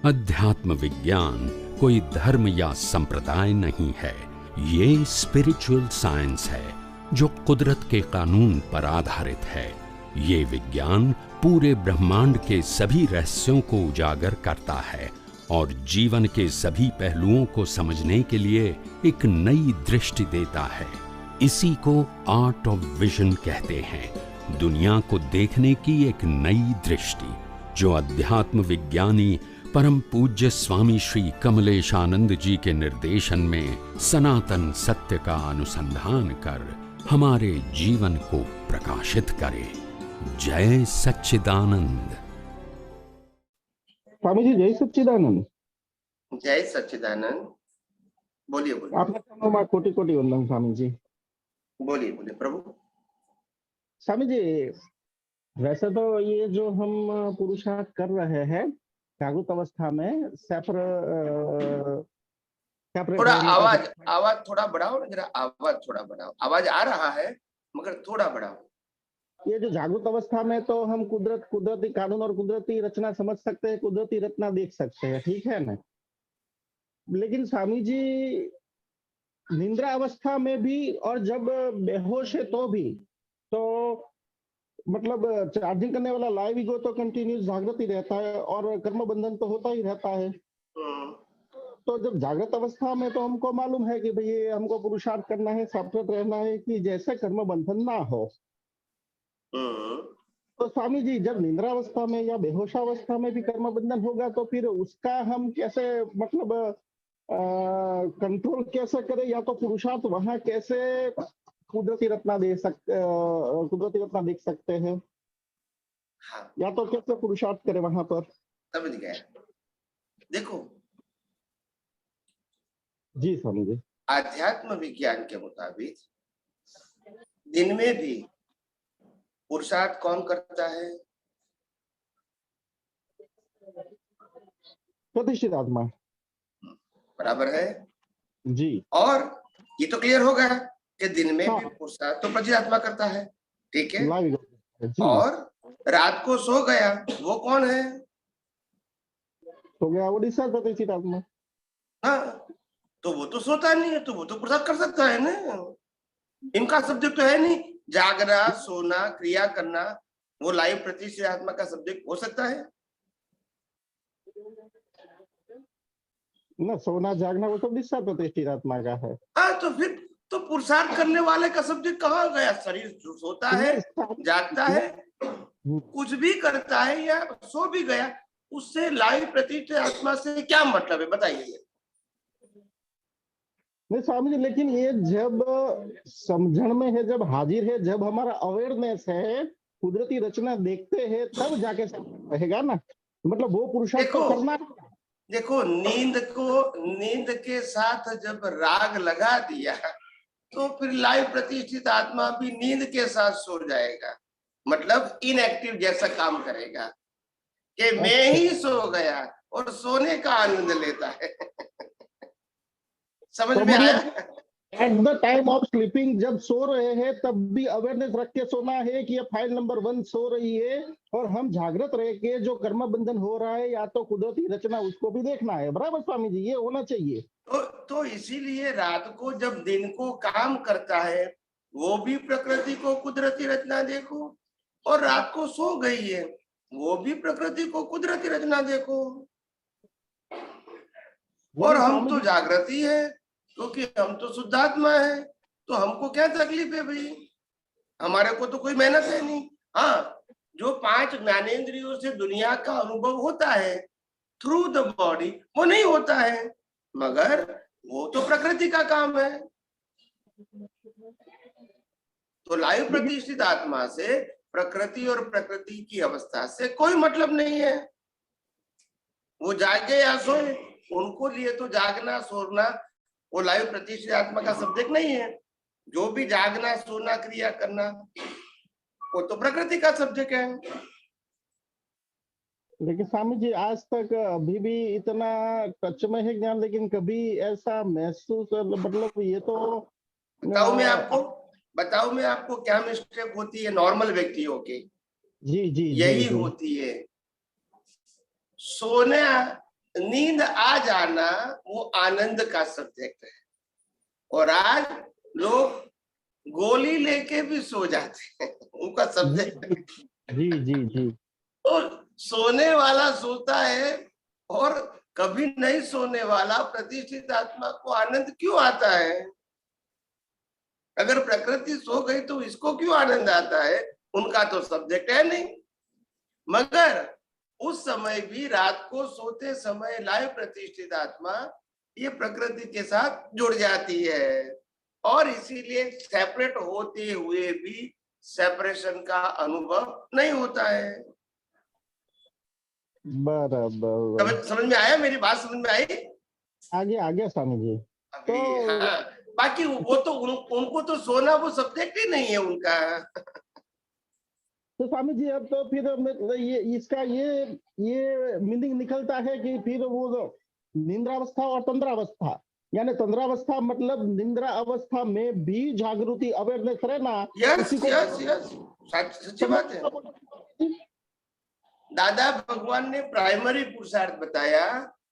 अध्यात्म विज्ञान कोई धर्म या संप्रदाय नहीं है, ये स्पिरिचुअल साइंस है जो कुदरत के कानून पर आधारित है। ये विज्ञान पूरे ब्रह्मांड के सभी रहस्यों को उजागर करता है और जीवन के सभी पहलुओं को समझने के लिए एक नई दृष्टि देता है। इसी को आर्ट ऑफ विजन कहते हैं, दुनिया को देखने की एक नई दृष्टि, जो अध्यात्म विज्ञानी परम पूज्य स्वामी श्री कमलेशानंद जी के निर्देशन में सनातन सत्य का अनुसंधान कर हमारे जीवन को प्रकाशित करे। जय सच्चिदानंद। स्वामी जी जय सच्चिदानंद। जय सच्चिदानंद। बोलिए बोलिए। आपने चरणों में कोटि कोटि वंदन स्वामी जी। बोलिए बोलिए प्रभु। स्वामी जी, वैसे तो ये जो हम पुरुषार्थ कर रहे हैं जागृत अवस्था में थोड़ा आवाज थोड़ा बढ़ाओ ना, जरा आवाज थोड़ा बढ़ाओ। आवाज आ रहा है मगर थोड़ा बढ़ाओ। ये जो जागृत अवस्था में तो हम कुदरती कानून और कुदरती रचना समझ सकते हैं, कुदरती रचना देख सकते हैं, ठीक है ना। लेकिन स्वामी जी निद्रा अवस्था में भी और जब बेहोश है तो भी, तो मतलब चार्जिंग करने वाला लाइव ईगो तो कंटिन्यूस जागृत ही रहता है और कर्म बंधन तो होता ही रहता है। तो जब जागृत अवस्था में तो हमको मालूम है कि भाई ये हमको पुरुषार्थ करना है, सावधान रहना है कि जैसे कर्म बंधन ना हो। तो स्वामी जी जब निद्रावस्था में या बेहोशावस्था में भी कर्म बंधन होगा तो फिर उसका हम कैसे मतलब कंट्रोल कैसे करें, या तो पुरुषार्थ वहां कैसे कुदरती रत्ना देख सकते हैं। हाँ। या तो कैसे पुरुषार्थ करें वहां पर। समझ गया। देखो जी स्वामी जी, आध्यात्म विज्ञान के मुताबिक दिन में भी पुरुषार्थ कौन करता है? प्रतिष्ठित आत्मा। बराबर है जी। और ये तो क्लियर हो गया कि दिन में भी पुरुषार्थ तो प्रतिष्ठित आत्मा करता है, ठीक है। और रात को सो गया वो कौन है? सो गया वो डिस्चार्ज प्रतिष्ठित आत्मा। हाँ, तो वो तो सोता नहीं है, तो वो तो पुरुषार्थ कर सकता है ना। इनका सब्जेक्ट तो है नहीं, जागना सोना क्रिया करना, वो लाइव प्रतिष्ठित आत्मा का सब्जेक्ट हो सकता है ना। सोना जागना वो तो डिस्चार्ज प्रतिष्ठित आत्मा का है। हाँ, तो फिर तो पुरुषार्थ करने वाले का सब्जेक्ट कहाँ गया? शरीर सोता है, जागता है, कुछ भी करता है या सो भी गया, उससे लाइव प्रतिष्ठित आत्मा से क्या मतलब है बताइए। नहीं स्वामी जी, लेकिन ये जब समझण में है, जब हाजिर है, जब हमारा अवेयरनेस है, कुदरती रचना देखते हैं, तब जाके रहेगा ना। मतलब वो पुरुषार्थ तो करना। देखो नींद के साथ जब राग लगा दिया तो फिर लाइव प्रतिष्ठित आत्मा भी नींद के साथ सो जाएगा, मतलब इनएक्टिव जैसा काम करेगा कि मैं ही सो गया और सोने का आनंद लेता है। समझ में आया? At the time of sleeping जब सो रहे हैं तब भी अवेयरनेस रख के सोना है कि ये फाइल नंबर 1 सो रही है और हम जागृत रह के जो कर्म बंधन हो रहा है या तो कुदरती रचना उसको भी देखना है। बराबर स्वामी जी, ये होना चाहिए। तो इसीलिए रात को जब दिन को काम करता है वो भी प्रकृति को कुदरती रचना देखो, और रात को सो गई है वो भी प्रकृति को कुदरती रचना देखो। और हम तो जागृत ही है क्योंकि हम तो शुद्धात्मा है, तो हमको क्या तकलीफ है भाई? हमारे को तो कोई मेहनत है नहीं। हाँ, जो 5 ज्ञानेंद्रियों से दुनिया का अनुभव होता है थ्रू द बॉडी वो नहीं होता है, मगर वो तो प्रकृति का काम है। तो लाइव प्रतिष्ठित आत्मा से प्रकृति और प्रकृति की अवस्था से कोई मतलब नहीं है। वो जागे या सोए, उनको लिए तो जागना सोना वो लाइव प्रतिष्ठित आत्मा का सब्जेक्ट नहीं है। जो भी जागना सोना क्रिया करना वो तो प्रकृति का सब्जेक्ट है। लेकिन स्वामी जी आज तक अभी भी इतना टच में है ज्ञान, लेकिन कभी ऐसा महसूस मतलब ये तो बताऊं मैं आपको क्या मिस्टेक होती है नॉर्मल व्यक्तियों की? जी जी यही होती है। सोना नींद आ जाना वो आनंद का सब्जेक्ट है, और आज लोग गोली लेके भी सो जाते हैं, उनका सब्जेक्ट। जी जी जी। तो सोने वाला सोता है, और कभी नहीं सोने वाला प्रतिष्ठित आत्मा को आनंद क्यों आता है? अगर प्रकृति सो गई तो इसको क्यों आनंद आता है? उनका तो सब्जेक्ट है नहीं। मगर उस समय भी रात को सोते समय लाइव प्रतिष्ठित आत्मा ये प्रकृति के साथ जुड़ जाती है, और इसीलिए सेपरेट होते हुए भी सेपरेशन का अनुभव नहीं होता है। बराबर। समझ में आया? मेरी बात समझ में आई? आगे आगे स्वामी जी। तो हाँ, बाकी वो तो उनको तो सोना वो सब्जेक्ट ही नहीं है उनका। तो स्वामी जी अब तो फिर ये इसका ये मीनिंग निकलता है कि फिर वो निंद्रावस्था और तंद्रावस्था, यानी तंद्रावस्था मतलब निंद्रा अवस्था में भी जागृति अवेयरनेस रहना। यस यस यस, सच्ची बात है। दादा भगवान ने प्राइमरी पुरुषार्थ बताया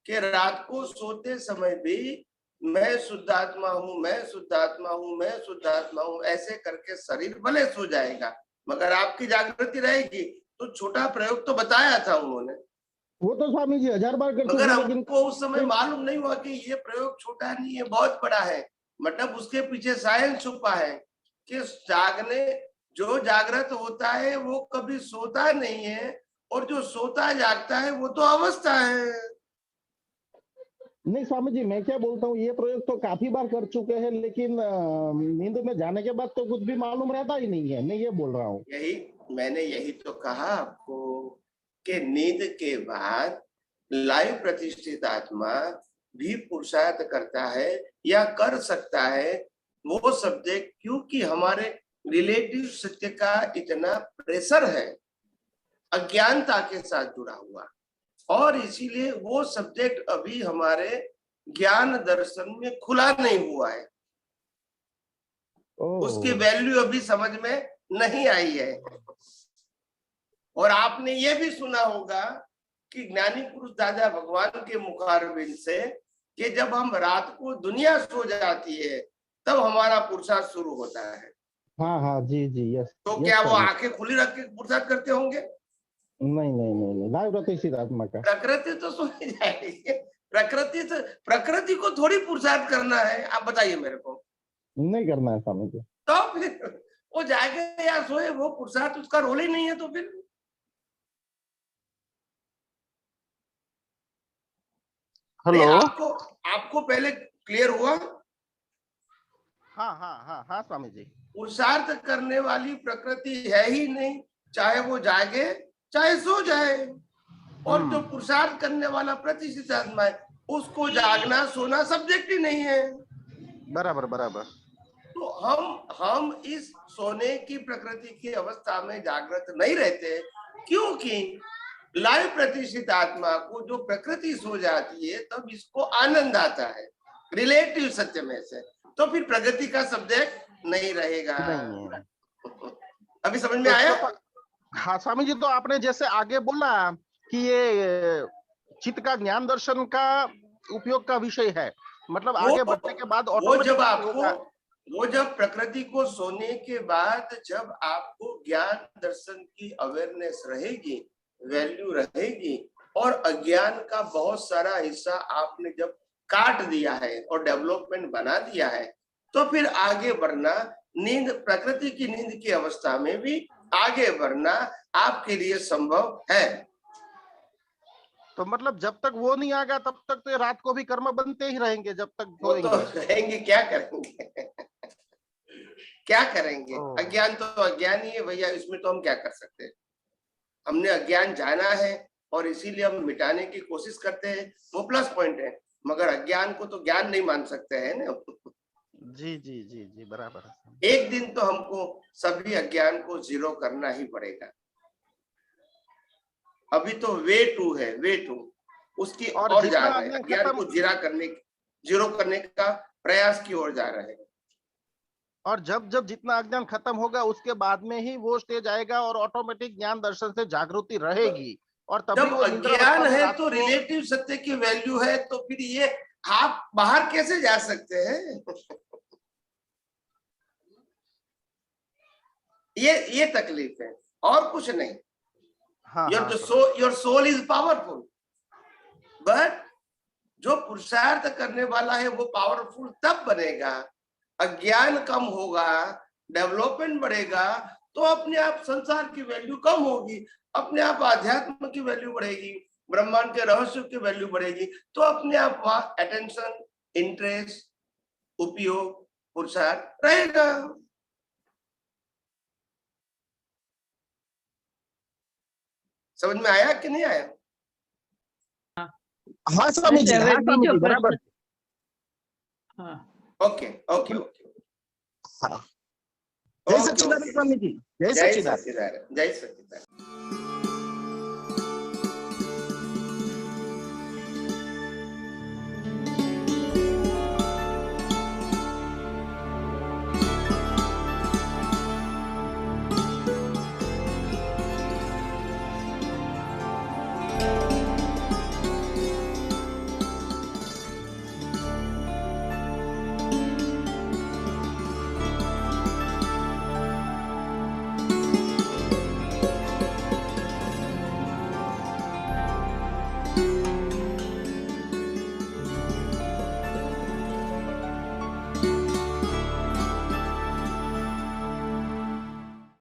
कि रात को सोते समय भी मैं शुद्धात्मा हूँ, मैं शुद्धात्मा हूँ, मैं शुद्धात्मा हूँ, ऐसे करके शरीर भले सो जाएगा मगर आपकी जागृति रहेगी। तो छोटा प्रयोग तो बताया था उन्होंने, वो तो स्वामी जी 1000 बार कर मगर हमको उस समय मालूम नहीं हुआ कि ये प्रयोग छोटा नहीं है, बहुत बड़ा है। मतलब उसके पीछे साइंस छुपा है कि जागने, जो जागृत होता है वो कभी सोता नहीं है, और जो सोता जागता है वो तो अवस्था है। नहीं स्वामी जी, मैं क्या बोलता हूँ, ये प्रयोग तो काफी बार कर चुके हैं, लेकिन नींद में जाने के बाद तो कुछ भी मालूम रहता ही नहीं है। मैं ये बोल रहा हूँ, मैंने यही तो कहा आपको कि नींद के बाद लाइव प्रतिष्ठित आत्मा भी पुरुषार्थ करता है या कर सकता है वो सब्जेक्ट, क्योंकि हमारे रिलेटिव सत्य का इतना प्रेशर है, अज्ञानता के साथ जुड़ा हुआ, और इसीलिए वो सब्जेक्ट अभी हमारे ज्ञान दर्शन में खुला नहीं हुआ है। उसकी वैल्यू अभी समझ में नहीं आई है। और आपने ये भी सुना होगा कि ज्ञानी पुरुष दादा भगवान के मुखारबिंद से कि जब हम रात को दुनिया सो जाती है तब हमारा पुरुषार्थ शुरू होता है। हाँ हाँ जी जी यस। तो क्या वो आंखें खुली रख के पुरुषार्थ करते होंगे? नहीं नहीं नहीं नहीं, लाइव प्रतिष्ठित आत्मा का प्रकृति तो सो ही जाएगी। प्रकृति को थोड़ी पुरुषार्थ करना है, आप बताइए मेरे को। नहीं करना है स्वामी जी। तो फिर वो जागे या सोए, वो पुरुषार्थ उसका रोल ही नहीं है। तो फिर हेलो, आपको पहले क्लियर हुआ? हाँ हाँ हाँ हाँ स्वामी जी। पुरुषार्थ करने वाली प्रकृति है ही नहीं, चाहे वो जागे चाहे सो जाए। और जो पुरुषार्थ करने वाला प्रतिष्ठित आत्मा है उसको जागना सोना सब्जेक्ट ही नहीं है। बराबर बराबर। तो हम इस सोने की प्रकृति की अवस्था में जागृत नहीं रहते, क्योंकि लाइव प्रतिष्ठित आत्मा को जो प्रकृति सो जाती है तब इसको आनंद आता है रिलेटिव सत्य में से। तो फिर प्रगति का सब्जेक्ट नहीं रहेगा। अभी समझ में आया? हाँ स्वामी जी, तो आपने जैसे आगे बोला कि ये चित्त का ज्ञान दर्शन का उपयोग का विषय है, मतलब आगे बढ़ने के बाद वो जब प्रकृति को सोने के बाद जब आपको ज्ञान दर्शन की अवेयरनेस रहेगी, वैल्यू रहेगी, और अज्ञान का बहुत सारा हिस्सा आपने जब काट दिया है और डेवलपमेंट बना दिया है, तो फिर आगे बढ़ना, नींद, प्रकृति की नींद की अवस्था में भी आगे बढ़ना आपके लिए संभव है। तो मतलब जब तक वो नहीं आएगा तब तक तो रात को भी कर्म बनते ही रहेंगे, जब तक वो तो रहेंगे। क्या करेंगे? क्या करेंगे? अज्ञान तो अज्ञान ही है भैया, इसमें तो हम क्या कर सकते हैं? हमने अज्ञान जाना है और इसीलिए हम मिटाने की कोशिश करते हैं, वो प्लस पॉइंट है। मगर अज्ञान को तो ज्ञान नहीं मान सकते हैं ना। जी जी जी जी बराबर। एक दिन तो हमको सभी अज्ञान को जीरो करना ही पड़ेगा। अभी तो वे टू है, वे टू उसकी और जा रहे हैं, अज्ञान को जीरो करने का प्रयास की ओर जा रहे हैं। और जब जब जितना अज्ञान खत्म होगा उसके बाद में ही वो स्टेज आएगा और ऑटोमेटिक ज्ञान दर्शन से जागृति रहेगी और तभी जब वो निद्रा अज्ञान अवस्था में है रात तो को- रिलेटिव सत्य की वैल्यू है, तो फिर ये आप बाहर कैसे जा सकते हैं? ये तकलीफ है और कुछ नहीं। हाँ, your soul is powerful, but जो पुरुषार्थ करने वाला है वो पावरफुल तब बनेगा, अज्ञान कम होगा, डेवलपमेंट बढ़ेगा, तो अपने आप संसार की वैल्यू कम होगी, अपने आप आध्यात्म की वैल्यू बढ़ेगी, ब्रह्मांड के रहस्य की वैल्यू बढ़ेगी, तो अपने आप वहां अटेंशन, इंटरेस्ट, उपयोग, पुरुषार्थ रहेगा। समझ में आया कि नहीं आया? हाँ स्वामी जी, हाँ स्वामी जी, बराबर। हाँ, ओके ओके ओके। हाँ, जय ओके, सच्चिदानंद ओके। स्वामी जी, जय जय सच्चिदानंद। सच्चिदानंद, जय सच्चिदानंद।